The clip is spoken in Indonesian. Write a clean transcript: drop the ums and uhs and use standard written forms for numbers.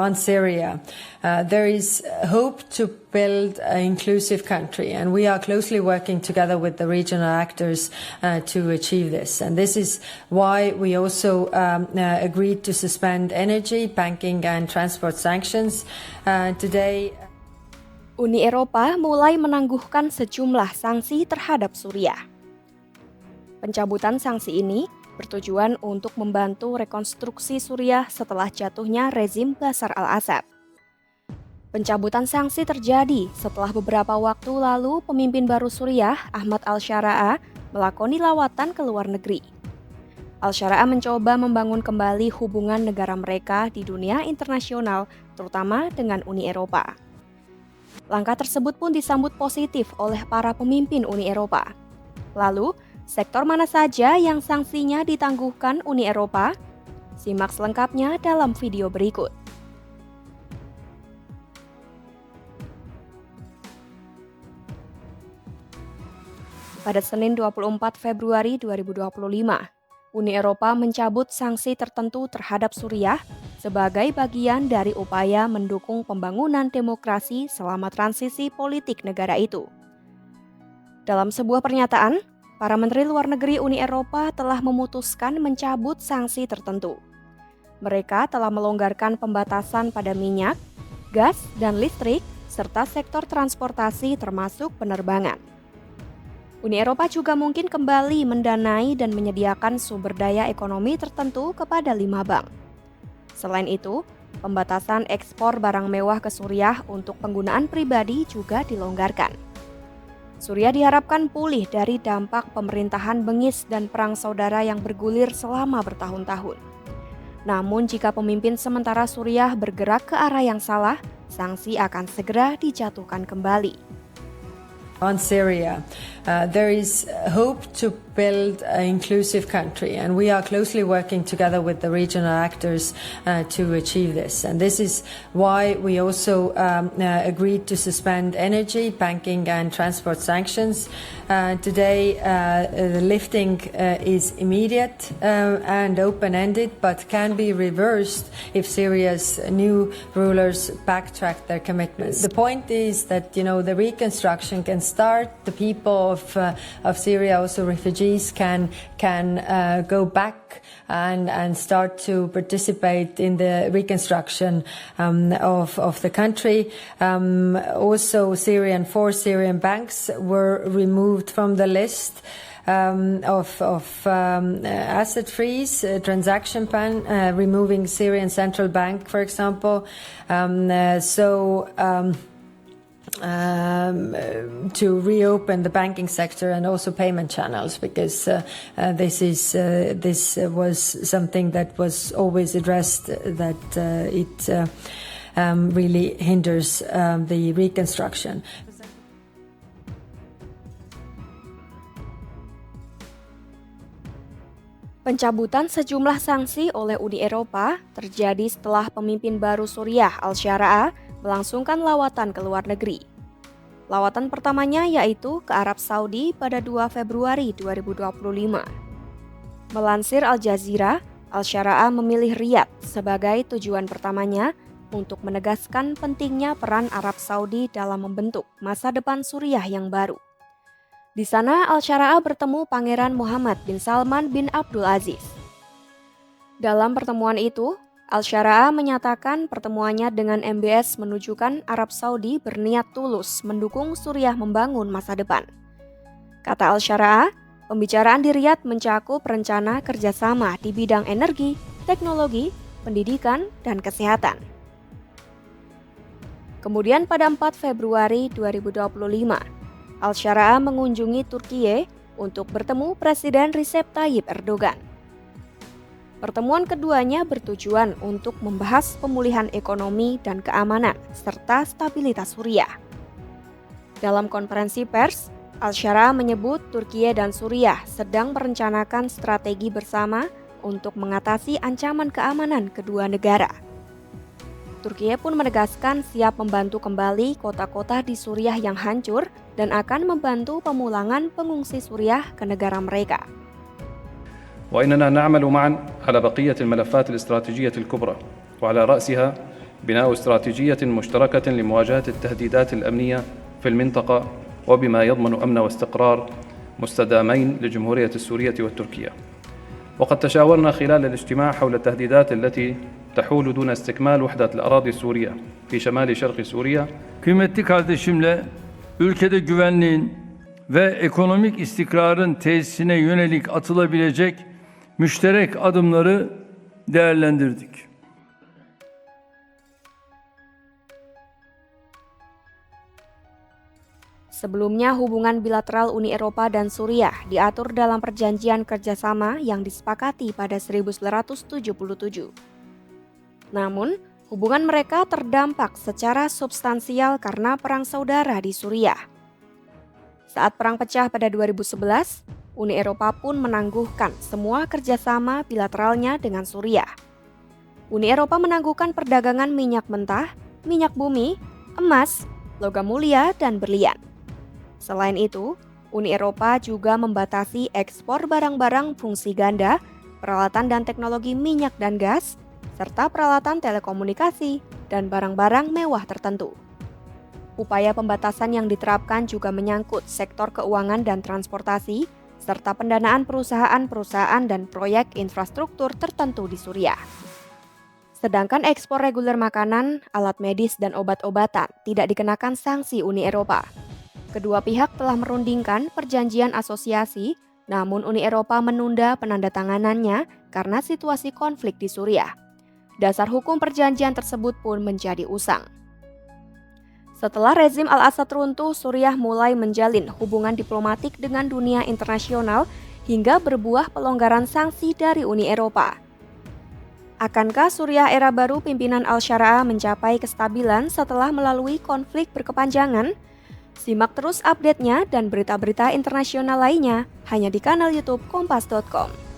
On Syria, there is hope to build an inclusive country, and we are closely working together with the regional actors to achieve this. And this is why we also agreed to suspend energy, banking, and transport sanctions today. Uni Eropa mulai menangguhkan sejumlah sanksi terhadap Suriah. Pencabutan sanksi ini bertujuan untuk membantu rekonstruksi Suriah setelah jatuhnya rezim Bashar al-Assad. Pencabutan sanksi terjadi setelah beberapa waktu lalu pemimpin baru Suriah, Ahmad al-Shara, melakoni lawatan ke luar negeri. Al-Shara mencoba membangun kembali hubungan negara mereka di dunia internasional, terutama dengan Uni Eropa. Langkah tersebut pun disambut positif oleh para pemimpin Uni Eropa. Lalu, sektor mana saja yang sanksinya ditangguhkan Uni Eropa? Simak selengkapnya dalam video berikut. Pada Senin 24 Februari 2025, Uni Eropa mencabut sanksi tertentu terhadap Suriah sebagai bagian dari upaya mendukung pembangunan demokrasi selama transisi politik negara itu. Dalam sebuah pernyataan, para menteri luar negeri Uni Eropa telah memutuskan mencabut sanksi tertentu. Mereka telah melonggarkan pembatasan pada minyak, gas, dan listrik, serta sektor transportasi termasuk penerbangan. Uni Eropa juga mungkin kembali mendanai dan menyediakan sumber daya ekonomi tertentu kepada 5 bank. Selain itu, pembatasan ekspor barang mewah ke Suriah untuk penggunaan pribadi juga dilonggarkan. Suriah diharapkan pulih dari dampak pemerintahan bengis dan perang saudara yang bergulir selama bertahun-tahun. Namun jika pemimpin sementara Suriah bergerak ke arah yang salah, sanksi akan segera dijatuhkan kembali. On Syria, there is hope to build an inclusive country, and we are closely working together with the regional actors to achieve this. And this is why we also agreed to suspend energy, banking, and transport sanctions. Today, the lifting is immediate and open-ended, but can be reversed if Syria's new rulers backtrack their commitments. The point is that, the reconstruction can start. The people of Syria, also refugees, can go back and start to participate in the reconstruction of the country. Also, four Syrian banks were removed from the list of asset freeze, transaction ban, removing Syrian Central Bank, for example. To reopen the banking sector and also payment channels, because this was something that was always addressed, that it really hinders the reconstruction. Pencabutan sejumlah sanksi oleh Uni Eropa terjadi setelah pemimpin baru Suriah, Al-Shara, melangsungkan lawatan ke luar negeri. Lawatan pertamanya yaitu ke Arab Saudi pada 2 Februari 2025. Melansir Al Jazeera, Al-Shara memilih Riyadh sebagai tujuan pertamanya untuk menegaskan pentingnya peran Arab Saudi dalam membentuk masa depan Suriah yang baru. Di sana, Al-Shara bertemu Pangeran Muhammad bin Salman bin Abdul Aziz. Dalam pertemuan itu, Al-Shara menyatakan pertemuannya dengan MBS menunjukkan Arab Saudi berniat tulus mendukung Suriah membangun masa depan. Kata Al-Shara, pembicaraan di Riyadh mencakup rencana kerjasama di bidang energi, teknologi, pendidikan, dan kesehatan. Kemudian pada 4 Februari 2025, Al-Shara mengunjungi Turkiye untuk bertemu Presiden Recep Tayyip Erdogan. Pertemuan keduanya bertujuan untuk membahas pemulihan ekonomi dan keamanan serta stabilitas Suriah. Dalam konferensi pers, Al-Shara menyebut Turkiye dan Suriah sedang merencanakan strategi bersama untuk mengatasi ancaman keamanan kedua negara. Turkiye pun menegaskan siap membantu kembali kota-kota di Suriah yang hancur dan akan membantu pemulangan pengungsi Suriah ke negara mereka. وإننا نعمل معا على بقية الملفات الاستراتيجية الكبرى وعلى رأسها بناء استراتيجية مشتركة لمواجهة التهديدات الأمنية في المنطقة وبما يضمن أمن واستقرار مستدامين لجمهورية السورية والتركية. وقد تشاورنا خلال الاجتماع حول التهديدات التي تحول دون استكمال وحدة الأراضي السورية في شمال شرق سوريا. Kıymetli kardeşimle ülkede güvenliğin ve ekonomik istikrarın tesisine yönelik atılabilecek müşterek adımları değerlendirdik. Sebelumnya, hubungan bilateral Uni Eropa dan Suriah diatur dalam perjanjian kerjasama yang disepakati pada 1977. Namun, hubungan mereka terdampak secara substansial karena perang saudara di Suriah. Saat perang pecah pada 2011, Uni Eropa pun menangguhkan semua kerjasama bilateralnya dengan Suriah. Uni Eropa menangguhkan perdagangan minyak mentah, minyak bumi, emas, logam mulia, dan berlian. Selain itu, Uni Eropa juga membatasi ekspor barang-barang fungsi ganda, peralatan dan teknologi minyak dan gas, serta peralatan telekomunikasi dan barang-barang mewah tertentu. Upaya pembatasan yang diterapkan juga menyangkut sektor keuangan dan transportasi, serta pendanaan perusahaan-perusahaan dan proyek infrastruktur tertentu di Suriah. Sedangkan ekspor reguler makanan, alat medis, dan obat-obatan tidak dikenakan sanksi Uni Eropa. Kedua pihak telah merundingkan perjanjian asosiasi, namun Uni Eropa menunda penandatanganannya karena situasi konflik di Suriah. Dasar hukum perjanjian tersebut pun menjadi usang. Setelah rezim Al-Assad runtuh, Suriah mulai menjalin hubungan diplomatik dengan dunia internasional hingga berbuah pelonggaran sanksi dari Uni Eropa. Akankah Suriah era baru pimpinan Al-Sharaa mencapai kestabilan setelah melalui konflik berkepanjangan? Simak terus update-nya dan berita-berita internasional lainnya hanya di kanal YouTube Kompas.com.